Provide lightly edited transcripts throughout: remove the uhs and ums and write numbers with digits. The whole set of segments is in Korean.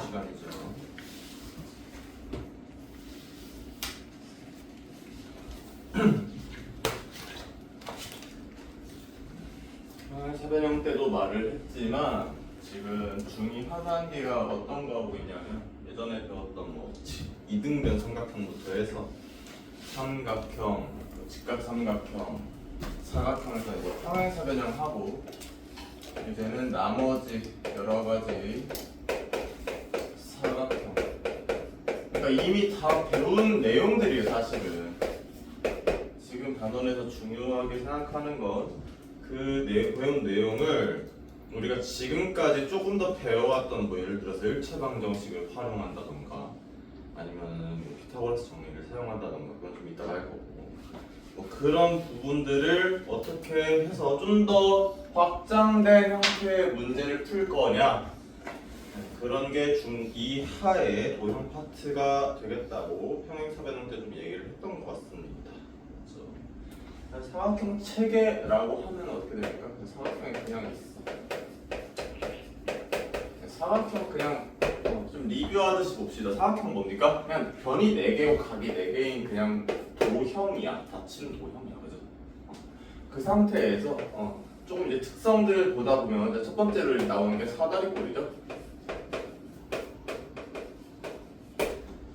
시간이죠. 사변형 때도 말을 했지만 지금 중2 하단계가 어떤 거 하고 있냐면 예전에 배웠던 뭐 이등변 삼각형부터 해서 삼각형, 직각 삼각형, 사각형에서 이제 평행사변형 하고 이제는 나머지 여러 가지 사각형. 그러니까 이미 다 배운 내용들이에요, 사실은. 지금 단원에서 중요하게 생각하는 건 그 배운 내용을 우리가 지금까지 조금 더 배워왔던 뭐 예를 들어서 일체방정식을 활용한다던가 아니면은 피타고라스 정리를 사용한다던가 그건 좀 이따가 할 거고 뭐 그런 부분들을 어떻게 해서 좀 더 확장된 형태의 문제를 풀 거냐 그런 게 중2 하의 도형 파트가 되겠다고 평행사변형 때 좀 얘기를 했던 것 같습니다. 사각형 체계라고 하면 어떻게 됩니까? 사각형이 그냥 있어. 사각형 그냥 좀 리뷰하듯이 봅시다. 사각형 뭡니까? 그냥 변이 4개고 각이 4개인 그냥 도형이야. 닫히는 도형이야. 그죠? 그 상태에서 조금 이제 특성들을 보다 보면 이제 첫 번째로 나오는 게 사다리꼴이죠.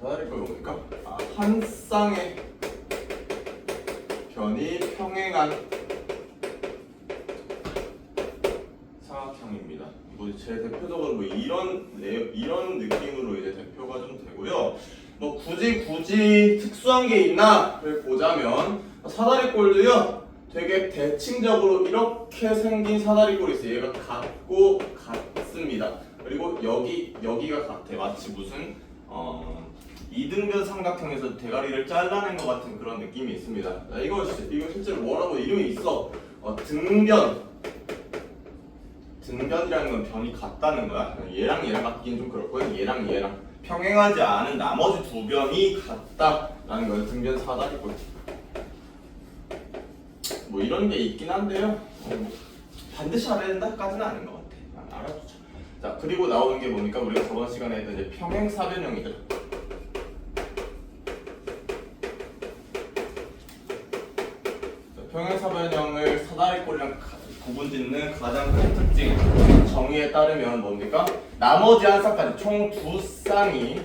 사다리꼴 뭡니까? 한 쌍의 변이 평행한 사각형입니다. 뭐 제 대표적으로 뭐 이런 느낌으로 이제 대표가 좀 되고요. 뭐 굳이 특수한 게 있나를 보자면 사다리꼴도요. 되게 대칭적으로 이렇게 생긴 사다리꼴이 있어요. 얘가 같습니다. 그리고 여기가 같아. 마치 무슨 이등변 삼각형에서 대가리를 잘라낸 것 같은 그런 느낌이 있습니다. 이거 실제로 뭐라고 이름이 있어. 등변이라는 건 변이 같다는 거야. 얘랑 같긴 좀 그렇고요. 얘랑 평행하지 않은 나머지 두 변이 같다라는 거예요. 등변 사다리꼴. 뭐 이런 게 있긴 한데요. 반드시 알아야 된다까지는 아닌 것 같아. 알아두죠. 자, 그리고 나오는 게 뭐니까 우리가 저번 시간에 했던 이제 평행사변형이죠. 평행사변형을 사다리꼴이랑 구분짓는 가장 큰 특징 정의에 따르면 뭡니까? 나머지 한 쌍까지 총 두 쌍이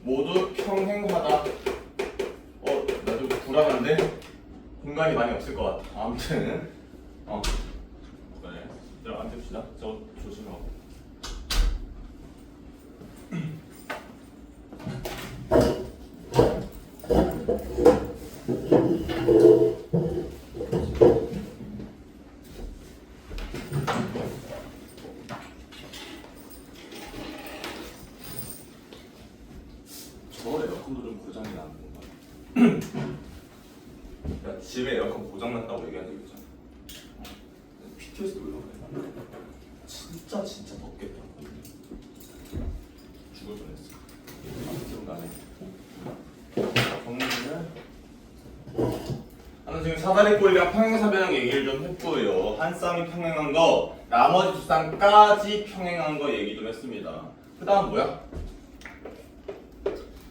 모두 평행하다. 나 좀 불안한데 공간이 많이 없을 것 같아. 아무튼 그래. 앉읍시다. 저 조심하고. 집에 에어컨 고장났다고 얘기한 적 있잖아. PTSD 올라가요. 진짜 덥겠다. 죽을 뻔했어. 아무튼 간에 나는 지금 사다리꼴이랑 평행사변형 얘기를 좀 했고요. 한 쌍이 평행한 거, 나머지 두 쌍까지 평행한 거 얘기 좀 했습니다. 그 다음 뭐야?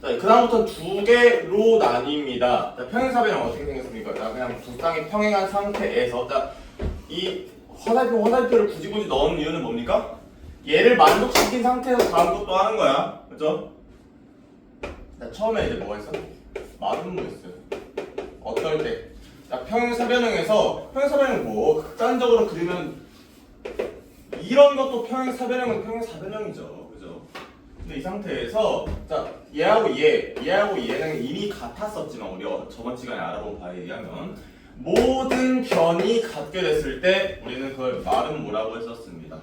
자, 그 다음부터 두 개로 나뉩니다. 자, 평행사변형 어떻게 생겼습니까? 자, 그냥 두 쌍이 평행한 상태에서 자, 이 화살표를 굳이 넣은 이유는 뭡니까? 얘를 만족시킨 상태에서 다음 것도 하는 거야. 그죠? 자, 처음에 이제 뭐가 있어? 마름모 있어요. 어떨 때? 자, 평행사변형에서 평행사변형 뭐 극단적으로 그리면 이런 것도 평행사변형은 평행사변형이죠. 그죠? 근데 이 상태에서 자, 얘하고 얘는 이미 같았었지만 우리가 저번 시간에 알아본 바에 의하면 모든 변이 같게 됐을 때 우리는 그걸 말은 뭐라고 했었습니다.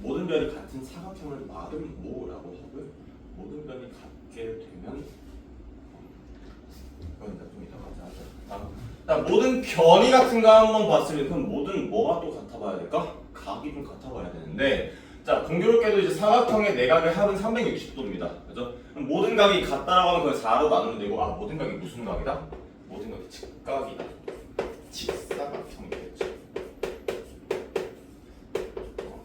모든 변이 같은 사각형을 말은 뭐라고 하고요. 모든 변이 같게 되면 이건 좀 이따가 하자. 모든 변이 같은 거 한번 봤으면 그럼 모든 뭐가 또 같아봐야 될까? 각이 좀 같아봐야 되는데 자, 공교롭게도 이제 사각형의 내각의 합은 360도입니다. 그죠? 그럼 모든 각이 같다라고 하면 그걸 4로 나누면 되고, 아, 모든 각이 무슨 각이다? 모든 각이 직각이다. 직사각형이겠죠.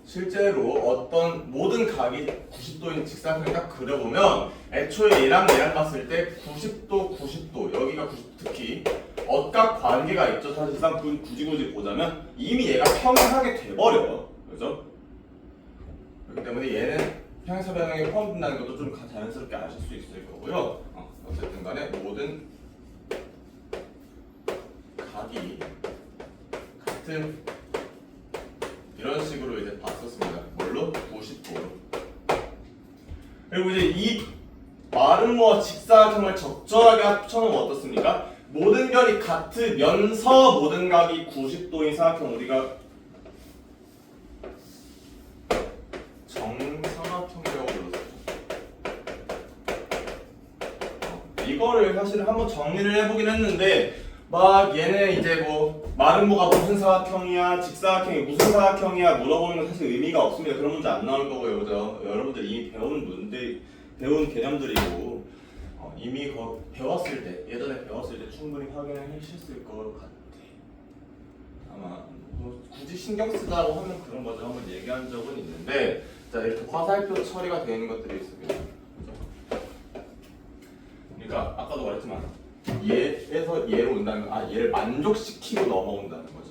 실제로 어떤 모든 각이 90도인 직사각형을 딱 그려보면 애초에 얘랑 봤을 때 90도, 90도, 여기가 90도, 특히 억각 관계가 있죠. 사실상 굳이 보자면 이미 얘가 평행하게 돼버려요. 그죠? 그렇기 때문에 얘는 평행사변형에 포함된다는 것도 좀 자연스럽게 아실 수 있을 거고요. 어쨌든 간에 모든 각이 같은 이런 식으로 이제 봤었습니다. 뭘로? 90도로. 그리고 이제 이 마름모와 직사각형을 적절하게 합쳐놓으면 어떻습니까? 모든 결이 같으면서 모든 각이 90도인 사각형 우리가 정사각형이라고 불렀었죠. 이거를 사실 한번 정리를 해보긴 했는데 막 얘네 이제 뭐 마름모가 무슨 사각형이야, 직사각형이 무슨 사각형이야 물어보는 건 사실 의미가 없습니다. 그런 문제 안 나올 거고요, 그죠? 여러분들이 이미 배운 개념들이고 이미 배웠을 때 예전에 배웠을 때 충분히 확인을 하셨을 것 같아. 아마 뭐 굳이 신경 쓰자고 하면 그런 거죠. 한번 얘기한 적은 있는데 자 이렇게 화살표 처리가 되어 있는 것들이 있습니다. 그러니까 아까도 말했지만 얘에서 얘로 온다면 얘를 만족시키고 넘어온다는 거죠.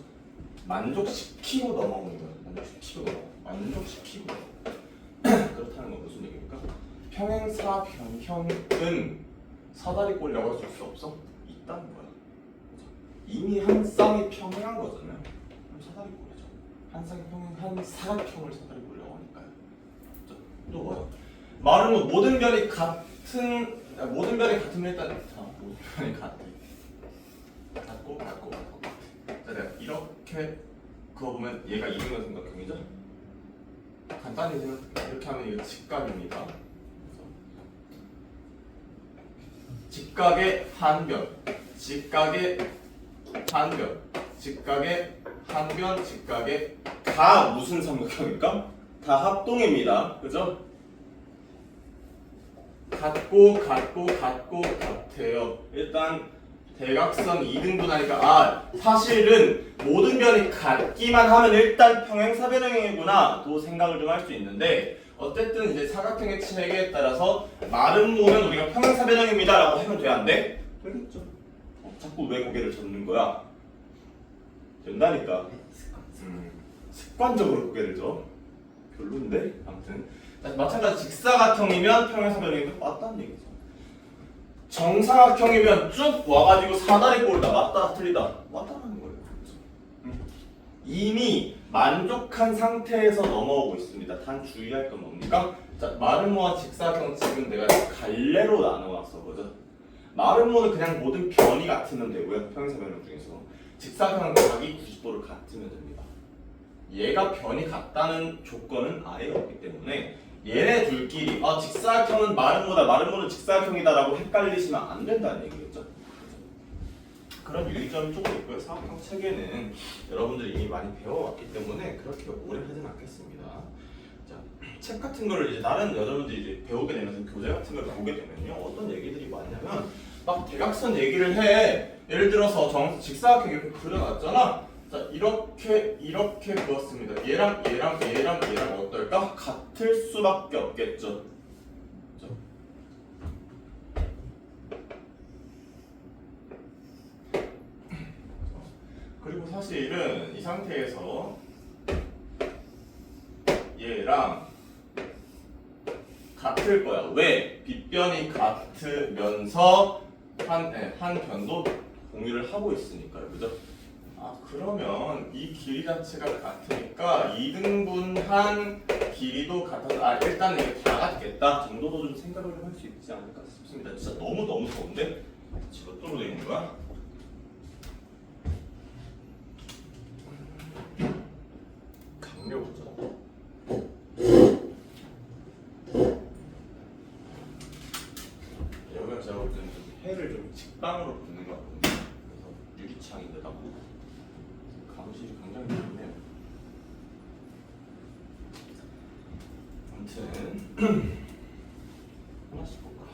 만족시키고 넘어오는 거예요. 만족시키고 그렇다는 건 무슨 얘기입니까? 평행사 변형은 사다리꼴이라고 할 수 없어? 있다는 거야. 이미 한 쌍이 평행한 거잖아요. 그럼 사다리꼴이죠. 한 쌍이 평행한 사각형을 사다리꼴이라고 하니까요. 또 뭐야? 말은 뭐 모든 변이 같으면 일단 모든 변이 같고. 자, 내가 이렇게 그어보면 얘가 이등변 삼각형이죠? 간단히 이렇게 하면 이거 직각입니다. 직각의 한변, 직각의 한변, 직각의 한변, 직각의 다 무슨 삼각형일까? 다 합동입니다. 그죠? 같고 같아요. 일단 대각선 2등분 하니까 사실은 모든 변이 같기만 하면 일단 평행사변형이구나 또 생각을 좀 할 수 있는데 어쨌든 이제 사각형의 체계에 따라서 마름모는 우리가 평행사변형입니다 라고 하면 돼 안 돼? 되겠죠. 자꾸 왜 고개를 젓는 거야? 된다니까. 습관적으로 고개를 져. 별론데? 아무튼 마찬가지 직사각형이면 평행사변형이 맞다는 얘기죠. 정사각형이면 쭉 와가지고 사다리꼴이다. 맞다 틀리다. 맞다는 거예요. 이미 만족한 상태에서 넘어오고 있습니다. 단 주의할 건 뭡니까? 자, 마름모와 직사각형 지금 내가 갈래로 나눠왔어. 그죠? 마름모는 그냥 모든 변이 같으면 되고요. 평행사변형 중에서 직사각형은 각이 90도를 같으면 됩니다. 얘가 변이 같다는 조건은 아예 없기 때문에 얘네 둘끼리 직사각형은 마름모다, 마름모는 직사각형이다 라고 헷갈리시면 안 된다는 얘기겠죠. 그런 유의점이 조금 있고요. 사각형 체계는 여러분들이 이미 많이 배워왔기 때문에 그렇게 오래 하진 않겠습니다. 자, 책 같은 거를 이제 다른 여러분들이 이제 배우게 되면서 교재 같은 걸 보게 되면요. 어떤 얘기들이 많냐면 막 대각선 얘기를 해. 예를 들어서 직사각형 이렇게 그려놨잖아. 자, 이렇게 그었습니다. 얘랑 어떨까? 같을 수밖에 없겠죠. 그렇죠? 그리고 사실은 이 상태에서 얘랑 같을 거야. 왜? 빗변이 같으면서 한 변도 공유를 하고 있으니까요. 그죠? 그러면 이 길이 자체가 같으니까 2등분한 길이도 같아서 일단은 이게 다 같겠다 정도도 좀 생각을 할 수 있지 않을까 싶습니다. 진짜 너무 더운데? 지금 되어 있는 거야? 강력 보자. 여기가 제가 볼 때는 좀 해를 좀 직방으로 붙는 것 같은데 그래서 유리창인데다 감실이 굉장히 좋네요. 하나씩 볼까?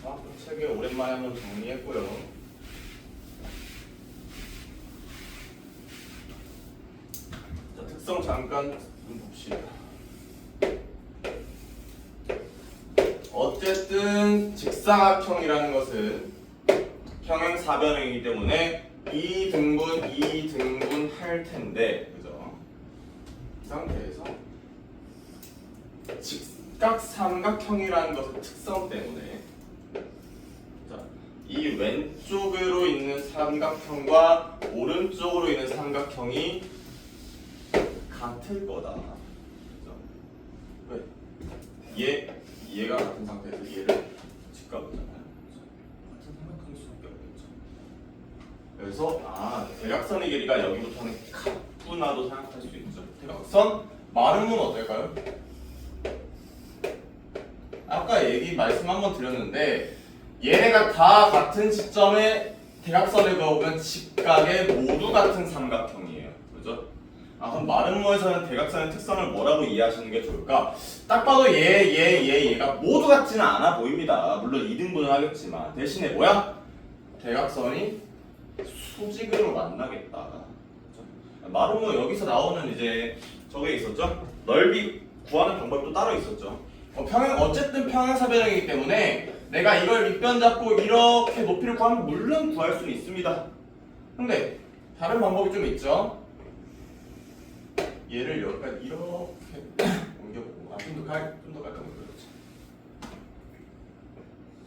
화학적 체계 오랜만에 한번 정리했고요. 자, 특성 잠깐 좀 봅시다. 어쨌든 직사각형이라는 것은 평행사변형이기 때문에 2등분 할 텐데, 그죠? 이 상태에서 직각삼각형이라는 것의 특성 때문에 자, 이 왼쪽으로 있는 삼각형과 오른쪽으로 있는 삼각형이 같을 거다. 그죠? 왜? 얘가 같은 상태에서 얘를 직각이잖아요. 같은 삼각형일 수밖에 없겠죠. 그래서 대각선의 길이가 여기부터는 같구나도 생각할 수 있죠. 대각선 마름은 어떨까요? 아까 말씀 한번 드렸는데 얘네가 다 같은 시점에 대각선을 그어보면 직각의 모두 같은 삼각형이에요. 그죠? 그럼 마름모에서는 대각선의 특성을 뭐라고 이해하시는 게 좋을까? 딱 봐도 얘가 모두 같지는 않아 보입니다. 물론 2등분은 하겠지만 대신에 뭐야? 대각선이 수직으로 만나겠다. 마름모 여기서 나오는 이제 저게 있었죠? 넓이 구하는 방법도 따로 있었죠. 어쨌든 평행사변형이기 때문에 내가 이걸 밑변 잡고 이렇게 높이를 구하면 물론 구할 수는 있습니다. 근데 다른 방법이 좀 있죠. 얘를 여기까지 이렇게 옮겨보고 좀 더 깔끔하게 그렇지.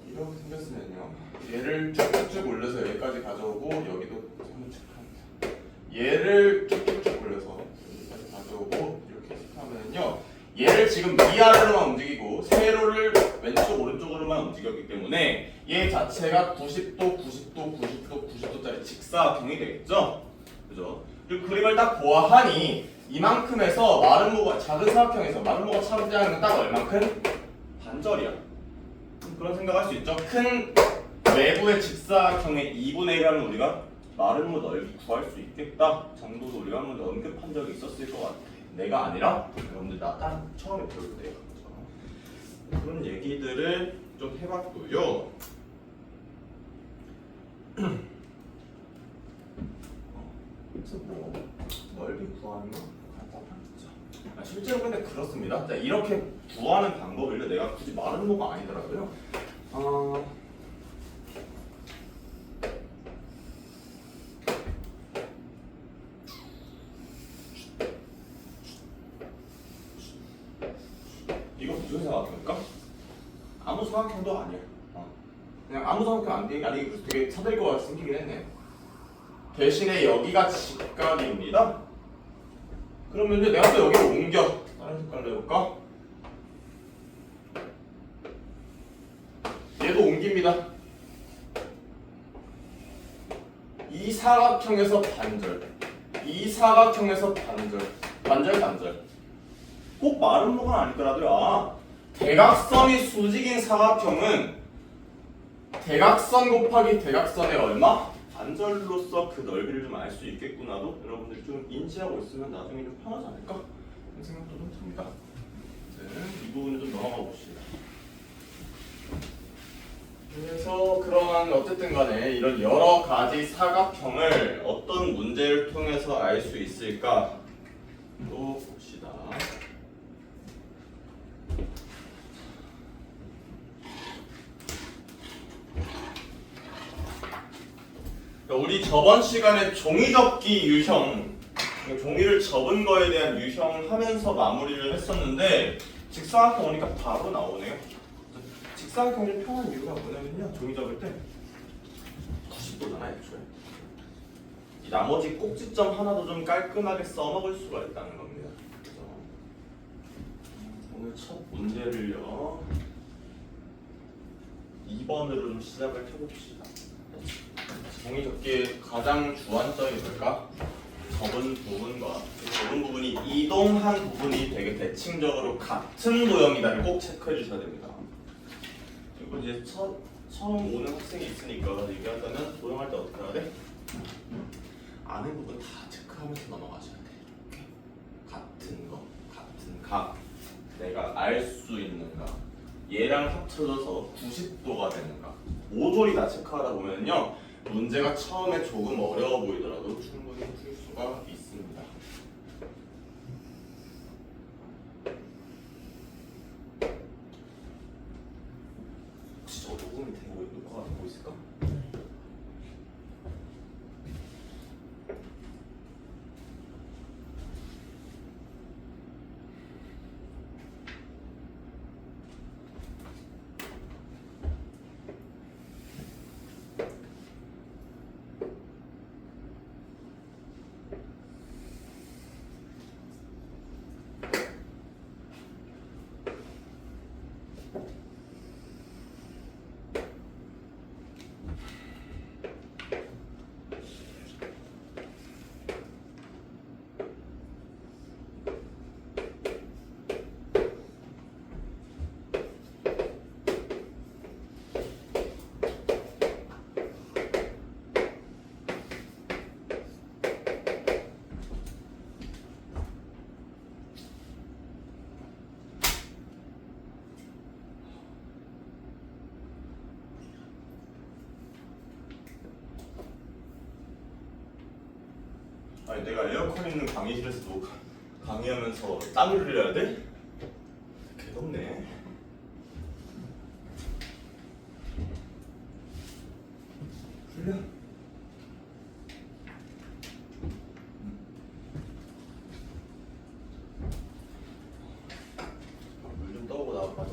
이렇게 생겼으면요. 얘를 쭉쭉 올려서 여기까지 가져오고 여기도 체크합니다. 얘를 쭉쭉 올려서 여기까지 가져오고 이렇게 체크하면요. 얘를 지금 위아래로만 움직이고 세로를 왼쪽 오른쪽으로만 움직였기 때문에 얘 자체가 90도, 90도, 90도, 90도짜리 직사각형이 되겠죠? 그죠? 그리고 그림을 딱 보아하니 이만큼에서 마름모가 작은 사각형에서 마름모가 차지하는 건 딱 얼만큼? 반절이야. 그런 생각할 수 있죠? 큰 외부의 직사각형의 2분의 1 하면 우리가 마름모 넓이 구할 수 있겠다 정도도 우리가 한번 언급한 적이 있었을 것 같아. 내가 아니라 여러분들 딱 처음에 배울 때요. 그런 얘기들을 좀 해봤고요. 그래서 넓이 구하는 거 간단하죠. 실제로 근데 그렇습니다. 자, 이렇게 구하는 방법을 내가 굳이 마름모가 아니더라고요. 이거 무슨 사각형일까? 아무 사각형도 아니야. 그냥 아무 사각형 아니 그래서 되게 차들릴 것 같이 생기긴 했네. 대신에 여기가 직각입니다. 그러면 이제 내가 또 여기로 옮겨. 다른 색깔로 해볼까? 얘도 옮깁니다. 이 사각형에서 반절, 이 사각형에서 반절. 꼭 마름모가 아니더라도요. 대각선이 수직인 사각형은 대각선 곱하기 대각선의 얼마? 반절로서 그 넓이를 좀 알 수 있겠구나도 여러분들이 좀 인지하고 있으면 나중에 좀 편하지 않을까? 그런 생각도 좀 듭니다. 이 부분을 좀 넘어가 봅시다. 그래서 그런 어쨌든 간에 이런 여러 가지 사각형을 어떤 문제를 통해서 알 수 있을까? 또 봅시다. 우리 저번 시간에 종이접기 유형, 종이를 접은 거에 대한 유형 하면서 마무리를 했었는데 직사각형 오니까 바로 나오네요. 직사각형이 좀 편한 이유가 뭐냐면요. 종이 접을 때 90도잖아요. 애초에. 이 나머지 꼭지점 하나도 좀 깔끔하게 써먹을 수가 있다는 겁니다. 그래서 오늘 첫 문제를요. 2번으로 좀 시작을 해봅시다. 종이 접기의 가장 주안점이 뭘까? 접은 부분과 접은 부분이 이동한 부분이 되게 대칭적으로 같은 모형이다를 꼭 체크해 주셔야 됩니다. 그리고 이제 처음 오는 학생이 있으니까 얘기하자면 도형할 때 어떻게 해야 돼? 아는 부분 다 체크하면서 넘어가셔야 돼. 이렇게 같은 거, 같은 각, 내가 알 수 있는가? 얘랑 합쳐져서 90도가 되는가? 모조리 다 체크하다 보면요, 문제가 처음에 조금 어려워 보이더라도 충분히 풀 수가 있습니다. 혹시 저 녹음이 되고 녹화가 되고 있을까? 아니 내가 에어컨 있는 강의실에서도 강의하면서 땀을 흘려야 돼? 개덥네. 흘려. 물 좀 떠오고 나와 맞아.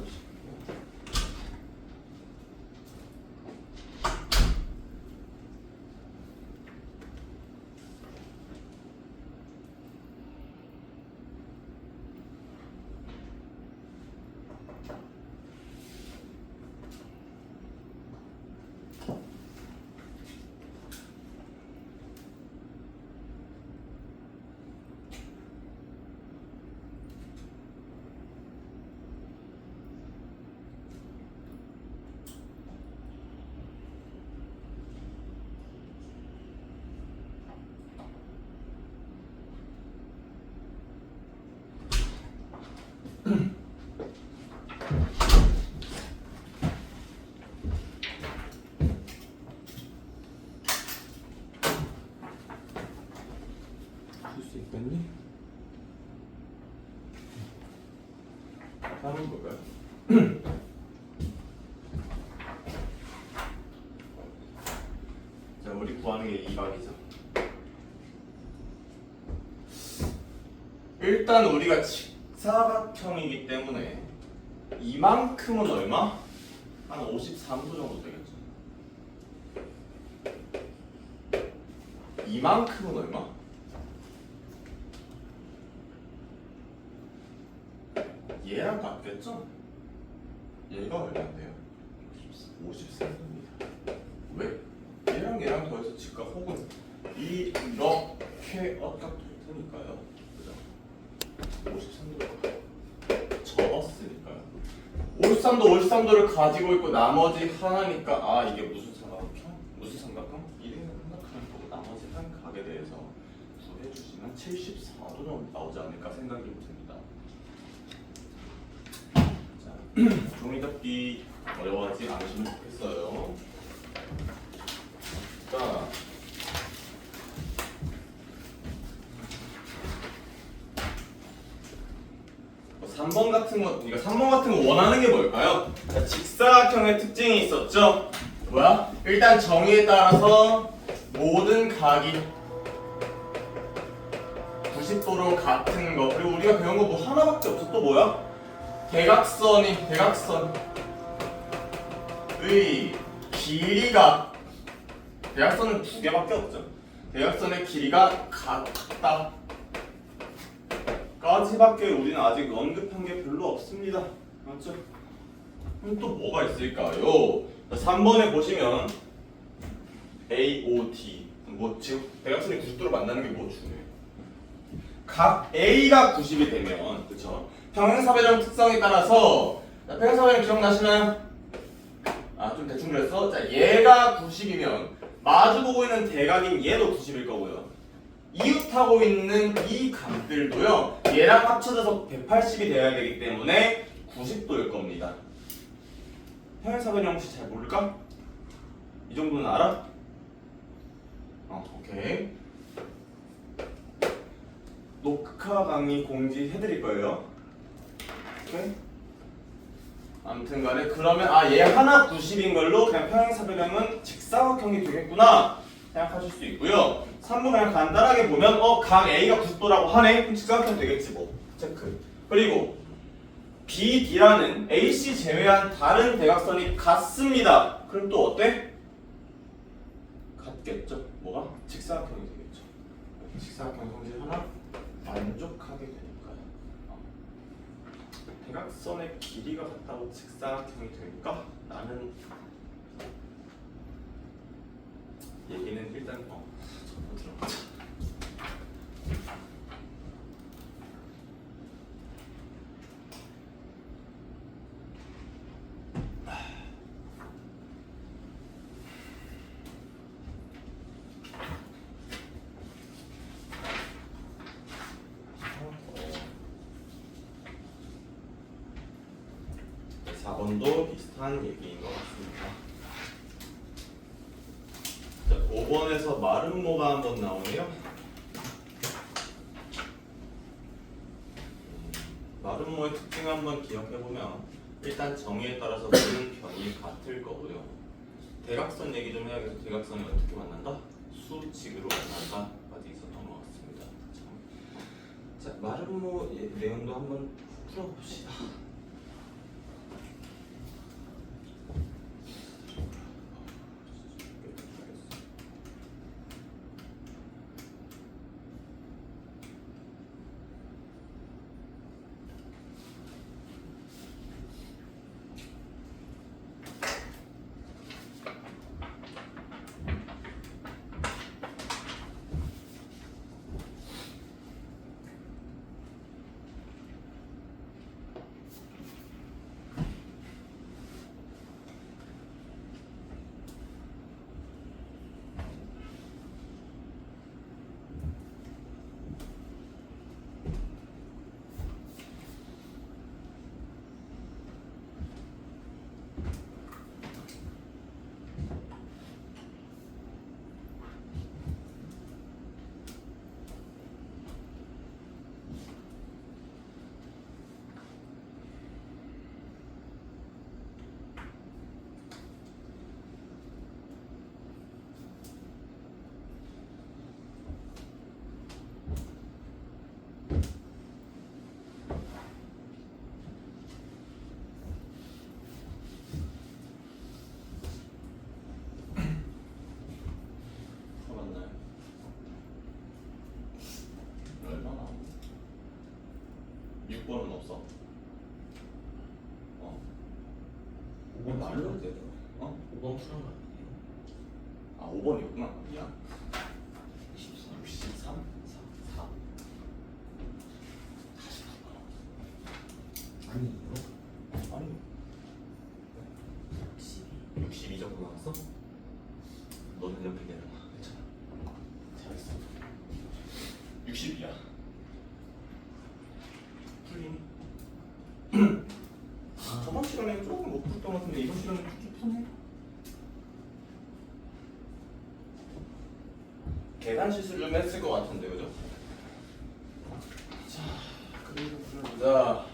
풀 수 있겠니? 다음은 뭘까요? 자, 우리 구하는 게 2박이죠. 일단 우리가 직사각형이기 때문에 이만큼은 얼마? 한 53도 정도 되겠죠. 이만큼은 얼마? 얘랑 같겠죠? 얘가 얼마인데요? 53도입니다. 왜? 얘랑 더해서 직각 혹은 이렇게 어떻게 될 테니까요. 그죠? 53도가 적었으니까요. 53도를 가지고 있고 나머지 하나니까 아 이게 무슨 삼각형? 무슨 삼각형? 이름을 생각하는 거고 나머지 한 각에 대해서 구해주시면 74도 정도 나오지 않을까 생각이 듭니다. 자, 종이 접기 어려워하지 않으시면 좋겠어요. 자, 3번 같은 거, 그러니까 3번 같은 거 원하는 게 뭘까요? 자, 직사각형의 특징이 있었죠? 뭐야? 일단 정의에 따라서 모든 각이 90도로 같은 거. 그리고 우리가 배운 거 뭐 하나밖에 없어. 또 뭐야? 대각선의 길이가, 대각선은 두 개밖에 없죠. 대각선의 길이가 같다 까지밖에 우리는 아직 언급한 게 별로 없습니다. 맞죠? 그럼 또 뭐가 있을까요? 3번에 보시면 AOT, 뭐 지금 대각선이 90도로 만나는 게 뭐 중요해요? 각 A가 90이 되면, 그쵸? 평행사변형 특성에 따라서, 자, 평행사변형 기억나시나요? 아, 좀 대충 그랬어? 자, 얘가 90이면 마주보고 있는 대각인 얘도 90일 거고요. 이웃하고 있는 이 각들도요, 얘랑 합쳐져서 180이 돼야 되기 때문에 90도일 겁니다. 평행사변형 혹시 잘 모를까? 이 정도는 알아? 오케이. 녹화 강의 공지해드릴 거예요. 오케이. 아무튼 간에 그러면 얘 하나 90인 걸로 그냥 평행사변형은 직사각형이 되겠구나 생각하실 수 있고요. 3번 그냥 간단하게 보면 각 A가 90도라고 하네? 그럼 직사각형 되겠지 뭐. 체크. 그리고 BD라는 AC 제외한 다른 대각선이 같습니다. 그럼 또 어때? 같겠죠. 뭐가? 직사각형이 되겠죠. 직사각형 성질 하나 만족하게 되니까요. 대각선의 길이가 같다고 직사각형이 될까? 라는 얘기는 일단 전부 들어보자. 네, 4번도 비슷한 얘기인 것 같습니다. 자, 5번에서 마름모가 한번 나오네요. 마름모의 특징 한번 기억해보면 일단 정의에 따라서 모든 편이 같을 거고요. 대각선 얘기 좀 해야겠어. 대각선이 어떻게 만난다? 수직으로 만난다까지 있었던 것 같습니다. 자, 마름모 내용도 한번 풀어봅시다. 얼마나? 6번은 없어. 5번 말로 풀어야 되죠. 5번 풀어야 돼. 5번이었구나. 미안. 23. 63? 4. 아니요. 아니. 12. 62 정도 나왔어? 너는 옆에 내려놔. 괜찮아. 잘했어. 62야. 풀리니? 저번 시간에 조금 못 풀었던 것 같은데 이번 시간에 쭉쭉 푸네. 계산 실수를 좀 했을 것 같은데 그죠? 자, 그리고 풀어보자.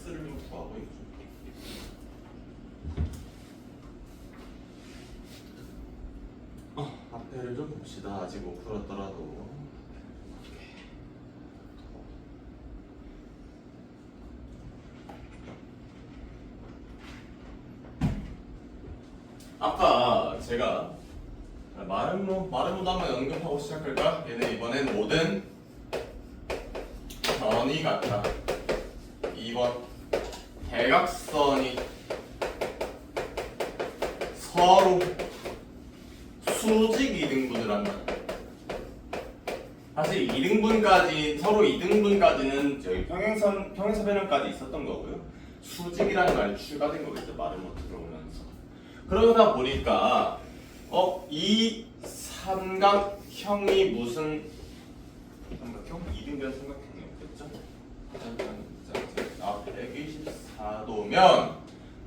x를 좀 구하고 있죠. 앞에를 좀 봅시다. 아직 못 풀었더라도. 아까 제가 마름모도 한번 언급하고 시작할까? 얘는 이번엔 모든 선이 같다. 2번 대각선이 서로 수직 이등분을 한다. 사실 2등분까지 서로 2등분까지는 저희 평행사변형까지 있었던 거고요. 수직이라는 말이 추가된 거겠죠. 마름모 들어오면서. 그러다 보니까 이 삼각형이 무슨 삼각형? 2등변 삼각형이었겠죠? 124도면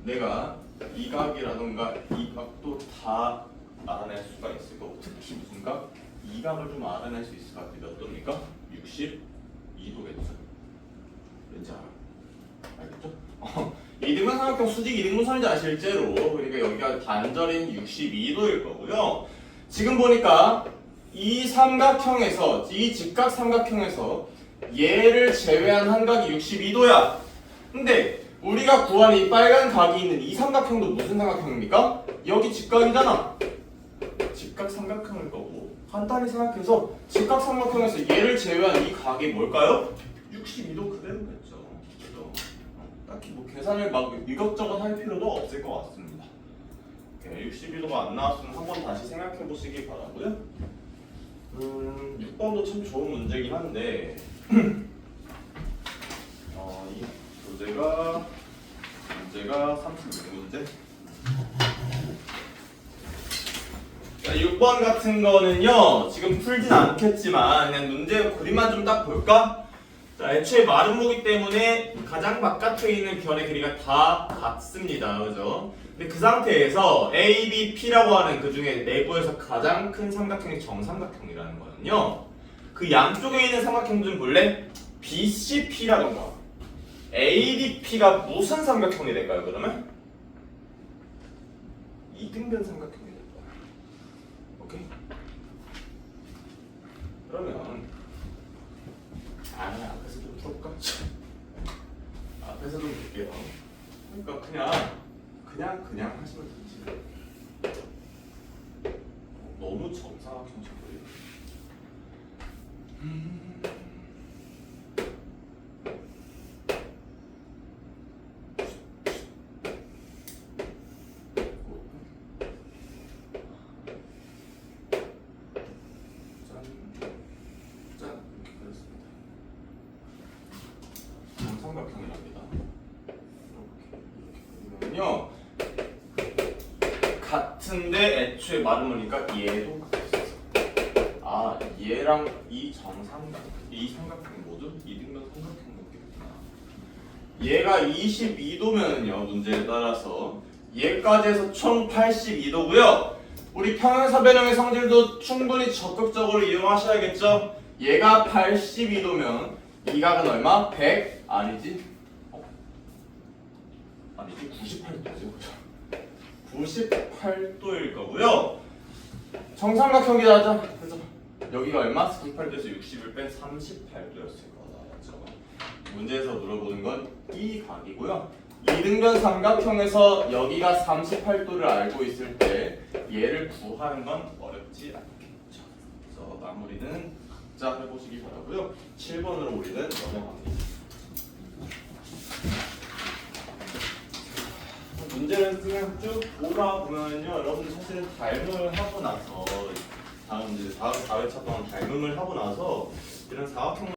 내가 이 각이라던가 이 각도 다 알아낼 수가 있을 거고, 특히 무슨 각? 이 각을 좀 알아낼 수 있을 것 같아요. 몇 도입니까? 62도겠죠? 왠지 알겠죠? 2등분 삼각형 수직 2등분선이잖아 실제로. 그러니까 여기가 단절인 62도일 거고요. 지금 보니까 이 삼각형에서, 이 직각 삼각형에서 얘를 제외한 한 각이 62도야. 근데 우리가 구한 이 빨간 각이 있는 이 삼각형도 무슨 삼각형입니까? 여기 직각이잖아. 직각 삼각형일 거고, 간단히 생각해서 직각 삼각형에서 얘를 제외한 이 각이 뭘까요? 62도 그대로겠죠. 그죠? 딱히 뭐 계산을 막 이것저것 할 필요도 없을 것 같습니다. 62도가 안 나왔으면 한번 다시 생각해 보시기 바라고요. 6번도 참 좋은 문제긴 한데 이 문제가 36문제. 6번 같은 거는요, 지금 풀진 않겠지만 그냥 문제 그림만 좀 딱 볼까? 자, 애초에 마름모기 때문에 가장 바깥에 있는 변의 길이가 다 같습니다. 그죠? 근데 그 상태에서 A, B, P라고 하는 그 중에 내부에서 가장 큰 삼각형이 정삼각형이라는 거거든요. 그 양쪽에 있는 삼각형 좀 볼래? BCP라던가 ADP가 무슨 삼각형이 될까요, 그러면? 2등변 삼각형이 될 거야. 오케이? 그러면 앞에서 좀 풀어볼까? 앞에서 좀 볼게요. 그러니까 그냥 하시면 되지. 너무 정사각형 잡고요. 정삼각형이랍니다. 이렇게 그러면요, 같은데 애초에 마름모니까 얘도 같았어. 얘랑 이 삼각형이 모두 2등변 삼각형이었겠구나. 얘가 22도면요, 문제에 따라서 얘까지 해서 총 82도고요. 우리 평행사변형의 성질도 충분히 적극적으로 이용하셔야겠죠. 얘가 82도면 이 각은 얼마? 100? 아니지? 아니지, 98도죠. 98도일 거고요. 정삼각형이라 하자. 그래서 여기가 얼마? 98도에서 60을 뺀 38도였을 거다. 맞죠? 문제에서 물어보는 건 이 각이고요. 2등변 삼각형에서 여기가 38도를 알고 있을 때 얘를 구하는 건 어렵지 않겠죠. 그래서 마무리는 각자 해보시기 바라고요. 7번으로 우리는 넘어갑니다. 문제는 그냥 쭉 돌아보면요, 여러분들 사실은 닮음을 하고 나서 다음 4회차 동안 닮음을 하고 나서 이런 사각형